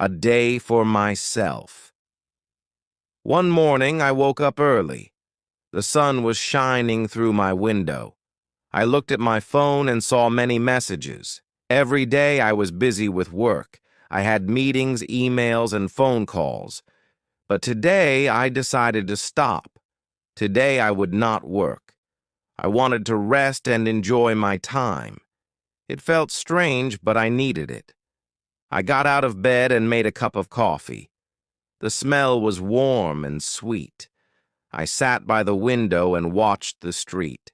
A day for myself. One morning, I woke up early. The sun was shining through my window. I looked at my phone and saw many messages. Every day I was busy with work. I had meetings, emails, and phone calls. But today I decided to stop. Today I would not work. I wanted to rest and enjoy my time. It felt strange, but I needed it. I got out of bed and made a cup of coffee. The smell was warm and sweet. I sat by the window and watched the street.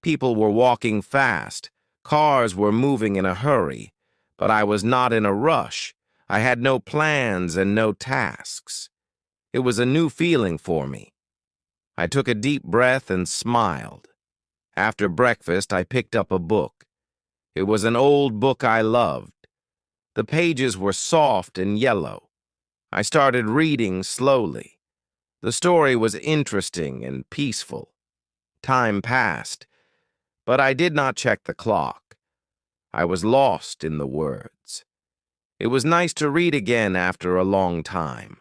People were walking fast. Cars were moving in a hurry. But I was not in a rush. I had no plans and no tasks. It was a new feeling for me. I took a deep breath and smiled. After breakfast, I picked up a book. It was an old book I loved. The pages were soft and yellow. I started reading slowly. The story was interesting and peaceful. Time passed, but I did not check the clock. I was lost in the words. It was nice to read again after a long time.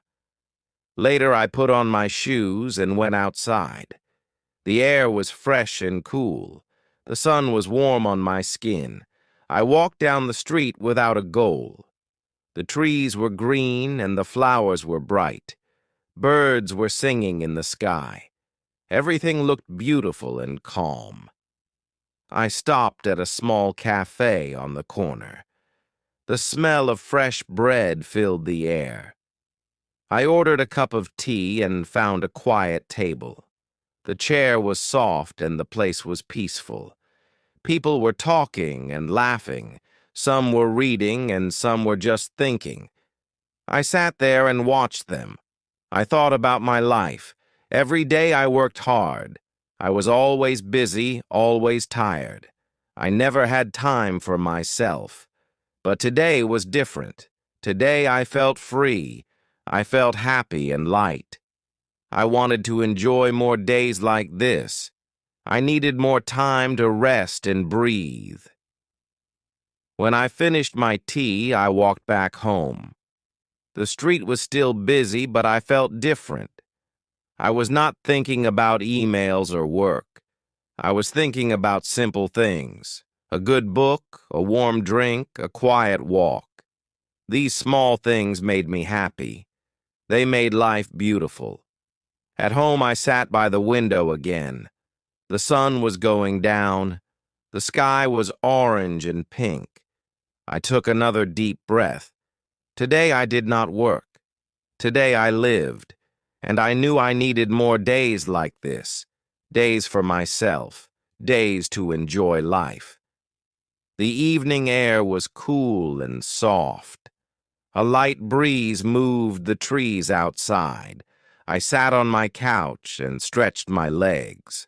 Later, I put on my shoes and went outside. The air was fresh and cool. The sun was warm on my skin. I walked down the street without a goal. The trees were green and the flowers were bright. Birds were singing in the sky. Everything looked beautiful and calm. I stopped at a small cafe on the corner. The smell of fresh bread filled the air. I ordered a cup of tea and found a quiet table. The chair was soft and the place was peaceful. People were talking and laughing. Some were reading and some were just thinking. I sat there and watched them. I thought about my life. Every day I worked hard. I was always busy, always tired. I never had time for myself. But today was different. Today I felt free. I felt happy and light. I wanted to enjoy more days like this. I needed more time to rest and breathe. When I finished my tea, I walked back home. The street was still busy, but I felt different. I was not thinking about emails or work. I was thinking about simple things: a good book, a warm drink, a quiet walk. These small things made me happy. They made life beautiful. At home, I sat by the window again. The sun was going down. The sky was orange and pink. I took another deep breath. Today I did not work. Today I lived, and I knew I needed more days like this, days for myself, days to enjoy life. The evening air was cool and soft. A light breeze moved the trees outside. I sat on my couch and stretched my legs.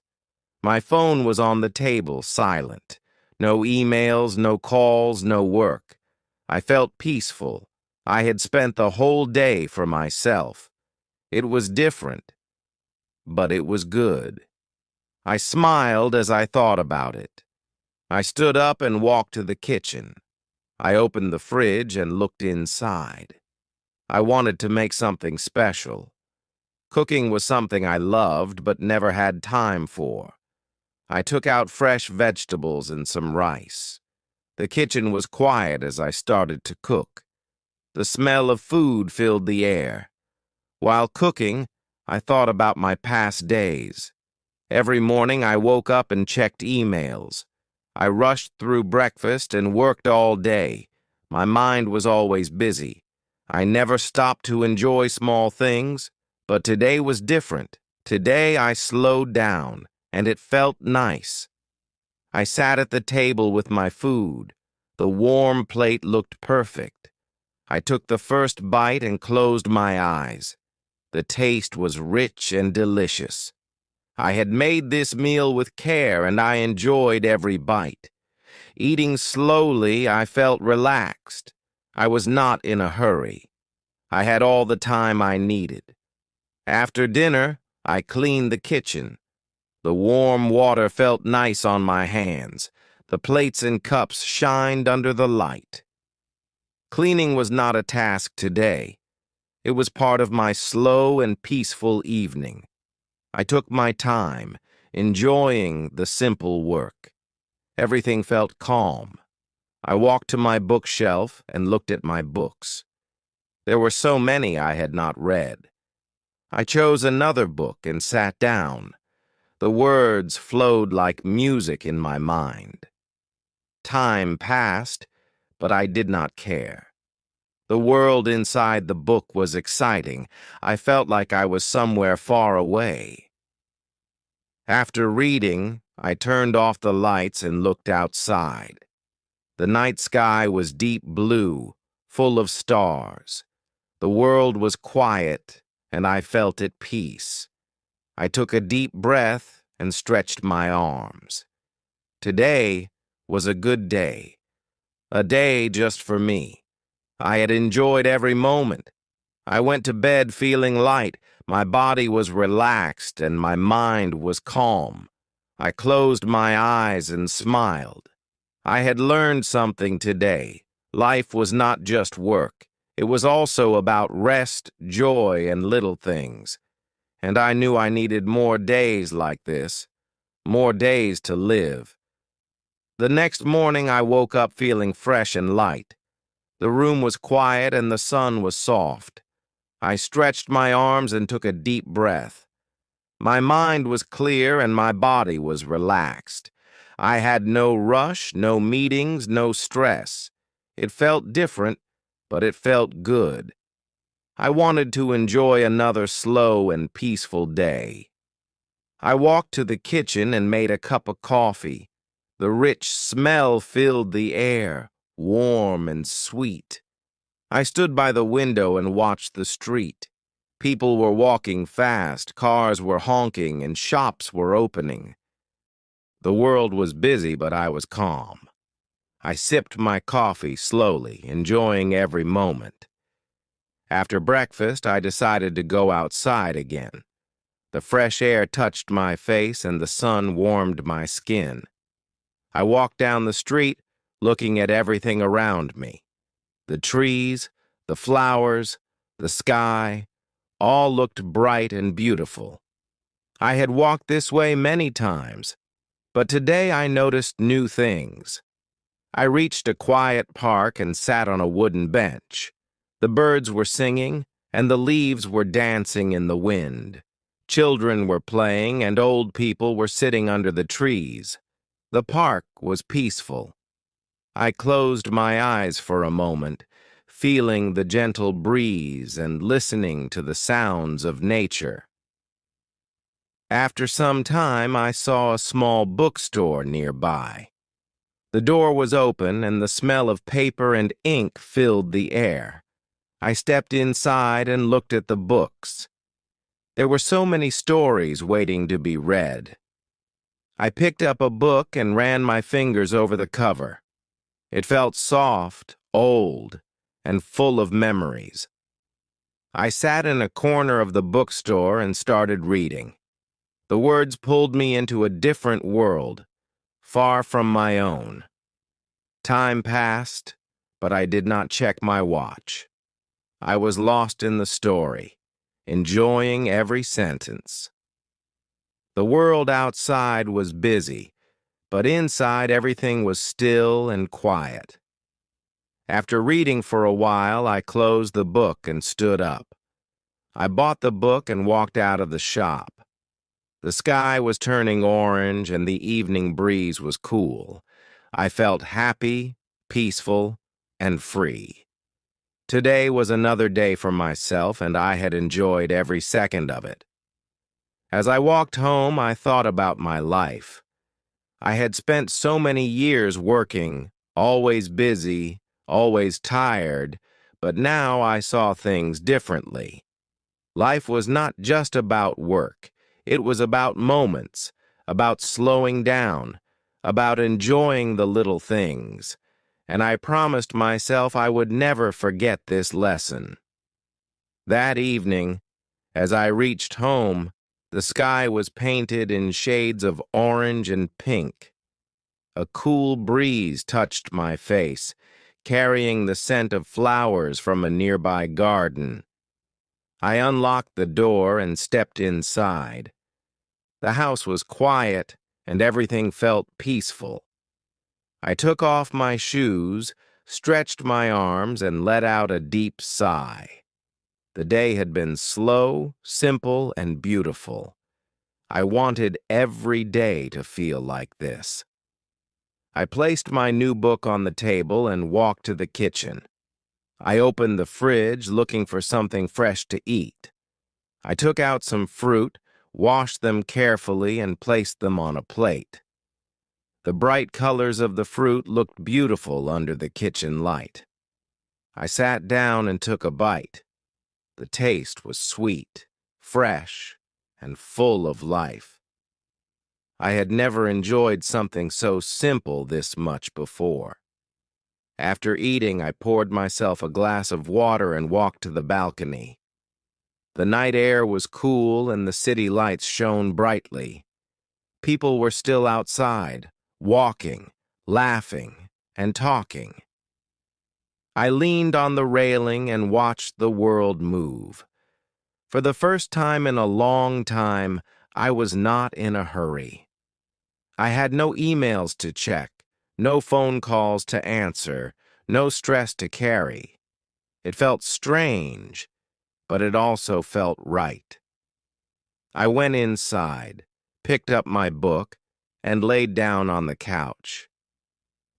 My phone was on the table, silent. No emails, no calls, no work. I felt peaceful. I had spent the whole day for myself. It was different, but it was good. I smiled as I thought about it. I stood up and walked to the kitchen. I opened the fridge and looked inside. I wanted to make something special. Cooking was something I loved but never had time for. I took out fresh vegetables and some rice. The kitchen was quiet as I started to cook. The smell of food filled the air. While cooking, I thought about my past days. Every morning I woke up and checked emails. I rushed through breakfast and worked all day. My mind was always busy. I never stopped to enjoy small things, but today was different. Today I slowed down, and it felt nice. I sat at the table with my food. The warm plate looked perfect. I took the first bite and closed my eyes. The taste was rich and delicious. I had made this meal with care, and I enjoyed every bite. Eating slowly, I felt relaxed. I was not in a hurry. I had all the time I needed. After dinner, I cleaned the kitchen. The warm water felt nice on my hands. The plates and cups shined under the light. Cleaning was not a task today. It was part of my slow and peaceful evening. I took my time, enjoying the simple work. Everything felt calm. I walked to my bookshelf and looked at my books. There were so many I had not read. I chose another book and sat down. The words flowed like music in my mind. Time passed, but I did not care. The world inside the book was exciting. I felt like I was somewhere far away. After reading, I turned off the lights and looked outside. The night sky was deep blue, full of stars. The world was quiet, and I felt at peace. I took a deep breath and stretched my arms. Today was a good day, a day just for me. I had enjoyed every moment. I went to bed feeling light. My body was relaxed and my mind was calm. I closed my eyes and smiled. I had learned something today. Life was not just work. It was also about rest, joy, and little things. And I knew I needed more days like this, more days to live. The next morning I woke up feeling fresh and light. The room was quiet and the sun was soft. I stretched my arms and took a deep breath. My mind was clear and my body was relaxed. I had no rush, no meetings, no stress. It felt different, but it felt good. I wanted to enjoy another slow and peaceful day. I walked to the kitchen and made a cup of coffee. The rich smell filled the air, warm and sweet. I stood by the window and watched the street. People were walking fast, cars were honking, and shops were opening. The world was busy, but I was calm. I sipped my coffee slowly, enjoying every moment. After breakfast, I decided to go outside again. The fresh air touched my face and the sun warmed my skin. I walked down the street, looking at everything around me. The trees, the flowers, the sky, all looked bright and beautiful. I had walked this way many times, but today I noticed new things. I reached a quiet park and sat on a wooden bench. The birds were singing, and the leaves were dancing in the wind. Children were playing, and old people were sitting under the trees. The park was peaceful. I closed my eyes for a moment, feeling the gentle breeze and listening to the sounds of nature. After some time, I saw a small bookstore nearby. The door was open, and the smell of paper and ink filled the air. I stepped inside and looked at the books. There were so many stories waiting to be read. I picked up a book and ran my fingers over the cover. It felt soft, old, and full of memories. I sat in a corner of the bookstore and started reading. The words pulled me into a different world, far from my own. Time passed, but I did not check my watch. I was lost in the story, enjoying every sentence. The world outside was busy, but inside everything was still and quiet. After reading for a while, I closed the book and stood up. I bought the book and walked out of the shop. The sky was turning orange and the evening breeze was cool. I felt happy, peaceful, and free. Today was another day for myself, and I had enjoyed every second of it. As I walked home, I thought about my life. I had spent so many years working, always busy, always tired, but now I saw things differently. Life was not just about work. It was about moments, about slowing down, about enjoying the little things. And I promised myself I would never forget this lesson. That evening, as I reached home, the sky was painted in shades of orange and pink. A cool breeze touched my face, carrying the scent of flowers from a nearby garden. I unlocked the door and stepped inside. The house was quiet, and everything felt peaceful. I took off my shoes, stretched my arms, and let out a deep sigh. The day had been slow, simple, and beautiful. I wanted every day to feel like this. I placed my new book on the table and walked to the kitchen. I opened the fridge, looking for something fresh to eat. I took out some fruit, washed them carefully, and placed them on a plate. The bright colors of the fruit looked beautiful under the kitchen light. I sat down and took a bite. The taste was sweet, fresh, and full of life. I had never enjoyed something so simple this much before. After eating, I poured myself a glass of water and walked to the balcony. The night air was cool and the city lights shone brightly. People were still outside, walking, laughing, and talking. I leaned on the railing and watched the world move. For the first time in a long time, I was not in a hurry. I had no emails to check, no phone calls to answer, no stress to carry. It felt strange, but it also felt right. I went inside, picked up my book, and laid down on the couch.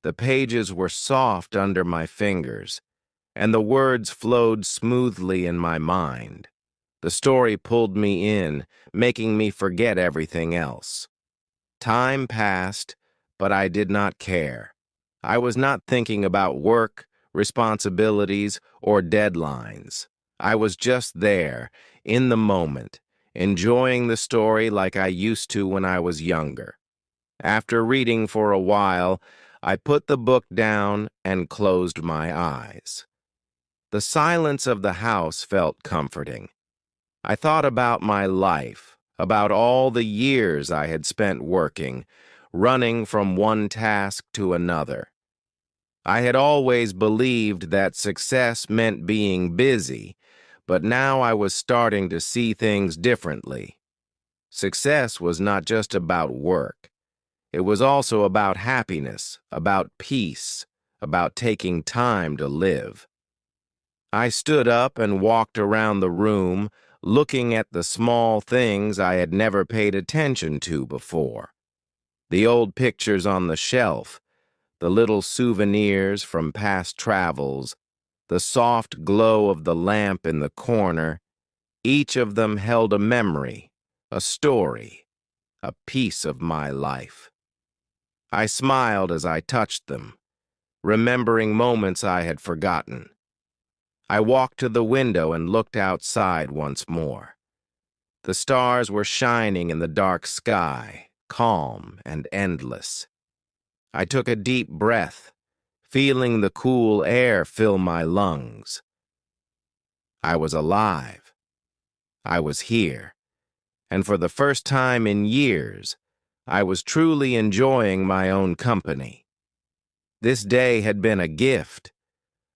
The pages were soft under my fingers, and the words flowed smoothly in my mind. The story pulled me in, making me forget everything else. Time passed, but I did not care. I was not thinking about work, responsibilities, or deadlines. I was just there, in the moment, enjoying the story like I used to when I was younger. After reading for a while, I put the book down and closed my eyes. The silence of the house felt comforting. I thought about my life, about all the years I had spent working, running from one task to another. I had always believed that success meant being busy, but now I was starting to see things differently. Success was not just about work. It was also about happiness, about peace, about taking time to live. I stood up and walked around the room, looking at the small things I had never paid attention to before. The old pictures on the shelf, the little souvenirs from past travels, the soft glow of the lamp in the corner, each of them held a memory, a story, a piece of my life. I smiled as I touched them, remembering moments I had forgotten. I walked to the window and looked outside once more. The stars were shining in the dark sky, calm and endless. I took a deep breath, feeling the cool air fill my lungs. I was alive. I was here. And for the first time in years, I was truly enjoying my own company. This day had been a gift,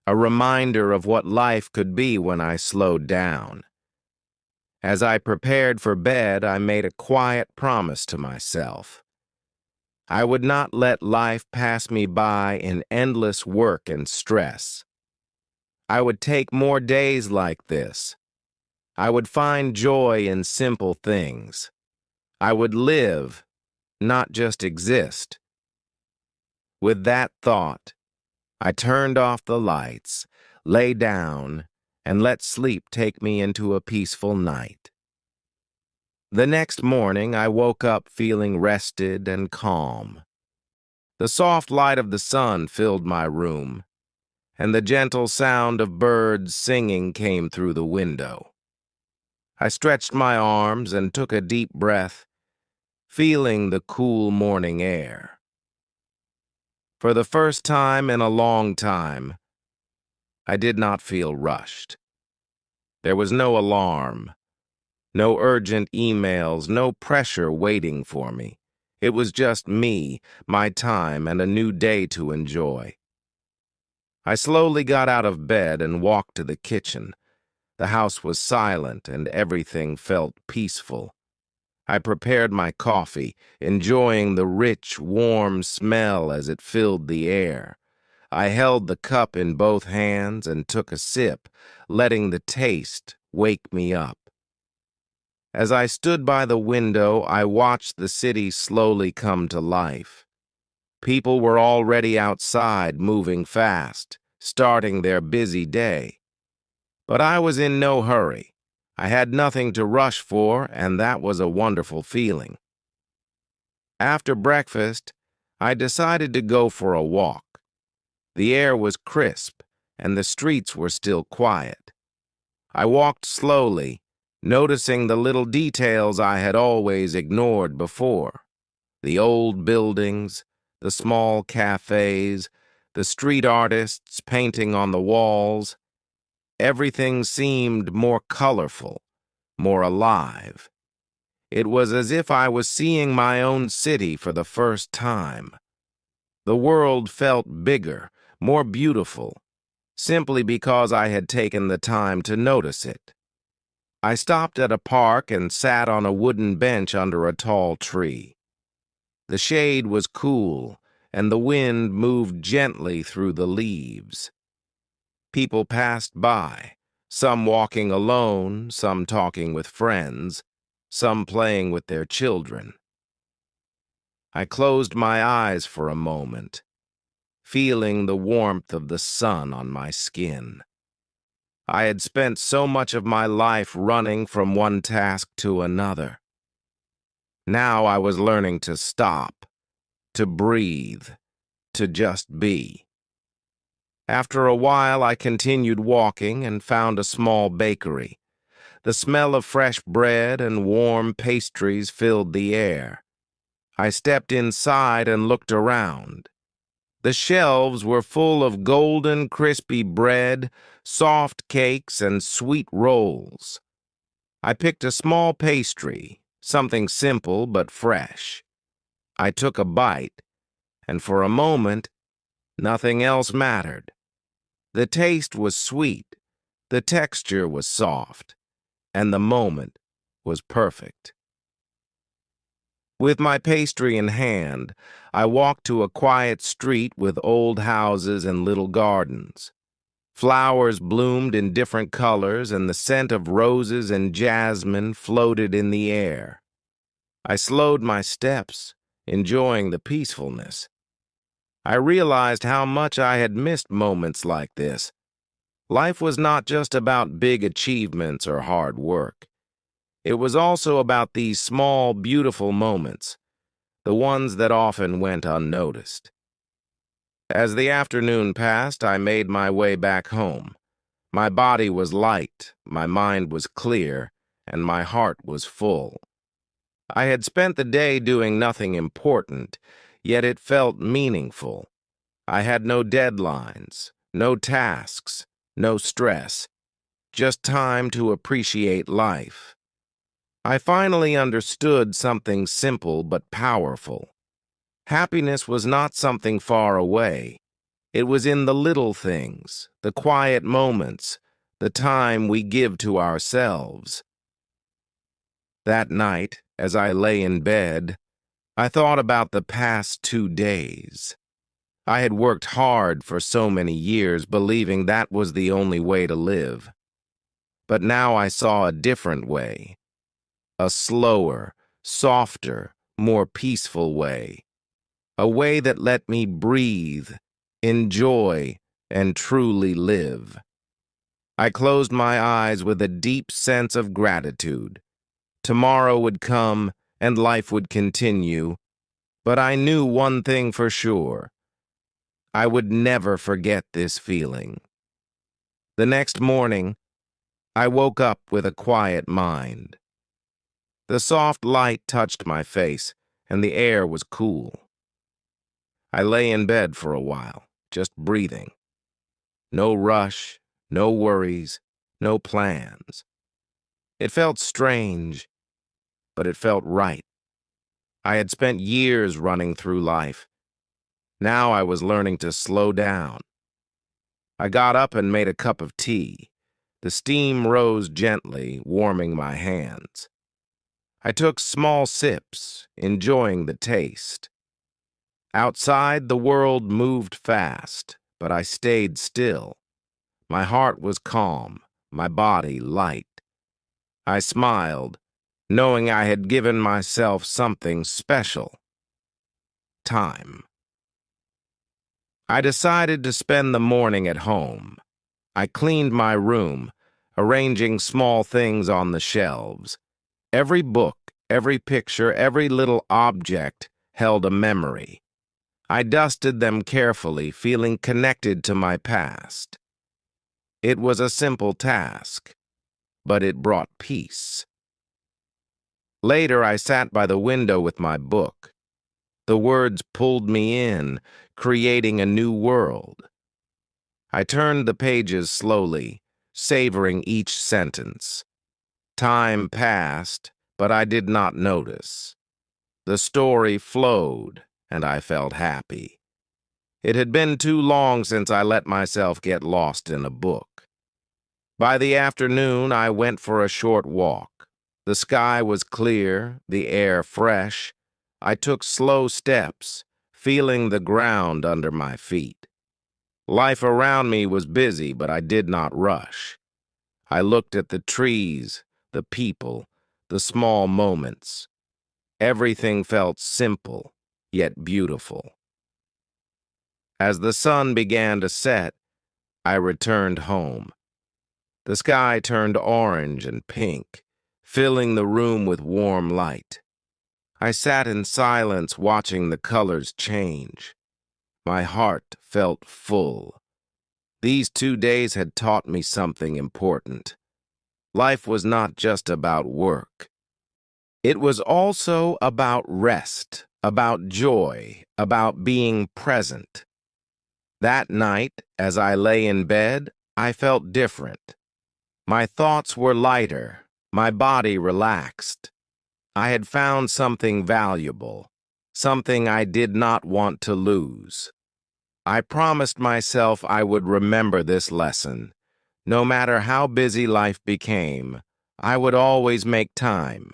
a reminder of what life could be when I slowed down. As I prepared for bed, I made a quiet promise to myself. I would not let life pass me by in endless work and stress. I would take more days like this. I would find joy in simple things. I would live, not just exist. With that thought, I turned off the lights, lay down, and let sleep take me into a peaceful night. The next morning, I woke up feeling rested and calm. The soft light of the sun filled my room, and the gentle sound of birds singing came through the window. I stretched my arms and took a deep breath, feeling the cool morning air. For the first time in a long time, I did not feel rushed. There was no alarm, no urgent emails, no pressure waiting for me. It was just me, my time, and a new day to enjoy. I slowly got out of bed and walked to the kitchen. The house was silent and everything felt peaceful. I prepared my coffee, enjoying the rich, warm smell as it filled the air. I held the cup in both hands and took a sip, letting the taste wake me up. As I stood by the window, I watched the city slowly come to life. People were already outside, moving fast, starting their busy day. But I was in no hurry. I had nothing to rush for, and that was a wonderful feeling. After breakfast, I decided to go for a walk. The air was crisp, and the streets were still quiet. I walked slowly, noticing the little details I had always ignored before. The old buildings, the small cafes, the street artists painting on the walls. Everything seemed more colorful, more alive. It was as if I was seeing my own city for the first time. The world felt bigger, more beautiful, simply because I had taken the time to notice it. I stopped at a park and sat on a wooden bench under a tall tree. The shade was cool, and the wind moved gently through the leaves. People passed by, some walking alone, some talking with friends, some playing with their children. I closed my eyes for a moment, feeling the warmth of the sun on my skin. I had spent so much of my life running from one task to another. Now I was learning to stop, to breathe, to just be. After a while, I continued walking and found a small bakery. The smell of fresh bread and warm pastries filled the air. I stepped inside and looked around. The shelves were full of golden, crispy bread, soft cakes, and sweet rolls. I picked a small pastry, something simple but fresh. I took a bite, and for a moment, nothing else mattered. The taste was sweet, the texture was soft, and the moment was perfect. With my pastry in hand, I walked to a quiet street with old houses and little gardens. Flowers bloomed in different colors, and the scent of roses and jasmine floated in the air. I slowed my steps, enjoying the peacefulness. I realized how much I had missed moments like this. Life was not just about big achievements or hard work. It was also about these small, beautiful moments, the ones that often went unnoticed. As the afternoon passed, I made my way back home. My body was light, my mind was clear, and my heart was full. I had spent the day doing nothing important, yet it felt meaningful. I had no deadlines, no tasks, no stress, just time to appreciate life. I finally understood something simple but powerful. Happiness was not something far away. It was in the little things, the quiet moments, the time we give to ourselves. That night, as I lay in bed, I thought about the past 2 days. I had worked hard for so many years, believing that was the only way to live. But now I saw a different way. A slower, softer, more peaceful way. A way that let me breathe, enjoy, and truly live. I closed my eyes with a deep sense of gratitude. Tomorrow would come, and life would continue, but I knew one thing for sure. I would never forget this feeling. The next morning, I woke up with a quiet mind. The soft light touched my face, and the air was cool. I lay in bed for a while, just breathing. No rush, no worries, no plans. It felt strange, but it felt right. I had spent years running through life. Now I was learning to slow down, I got up and made a cup of tea. The steam rose gently, warming my hands. I took small sips, enjoying the taste. Outside, the world moved fast, but I stayed still. My heart was calm, my body light. I smiled, knowing I had given myself something special. Time. I decided to spend the morning at home. I cleaned my room, arranging small things on the shelves. Every book, every picture, every little object held a memory. I dusted them carefully, feeling connected to my past. It was a simple task, but it brought peace. Later, I sat by the window with my book. The words pulled me in, creating a new world. I turned the pages slowly, savoring each sentence. Time passed, but I did not notice. The story flowed, and I felt happy. It had been too long since I let myself get lost in a book. By the afternoon, I went for a short walk. The sky was clear, the air fresh. I took slow steps, feeling the ground under my feet. Life around me was busy, but I did not rush. I looked at the trees, the people, the small moments. Everything felt simple, yet beautiful. As the sun began to set, I returned home. The sky turned orange and pink, filling the room with warm light. I sat in silence watching the colors change. My heart felt full. These 2 days had taught me something important. Life was not just about work. It was also about rest, about joy, about being present. That night, as I lay in bed, I felt different. My thoughts were lighter, my body relaxed. I had found something valuable, something I did not want to lose. I promised myself I would remember this lesson. No matter how busy life became, I would always make time.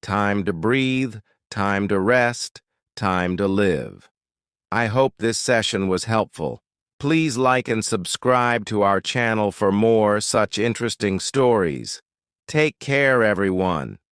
Time to breathe, time to rest, time to live. I hope this session was helpful. Please like and subscribe to our channel for more such interesting stories. Take care, everyone.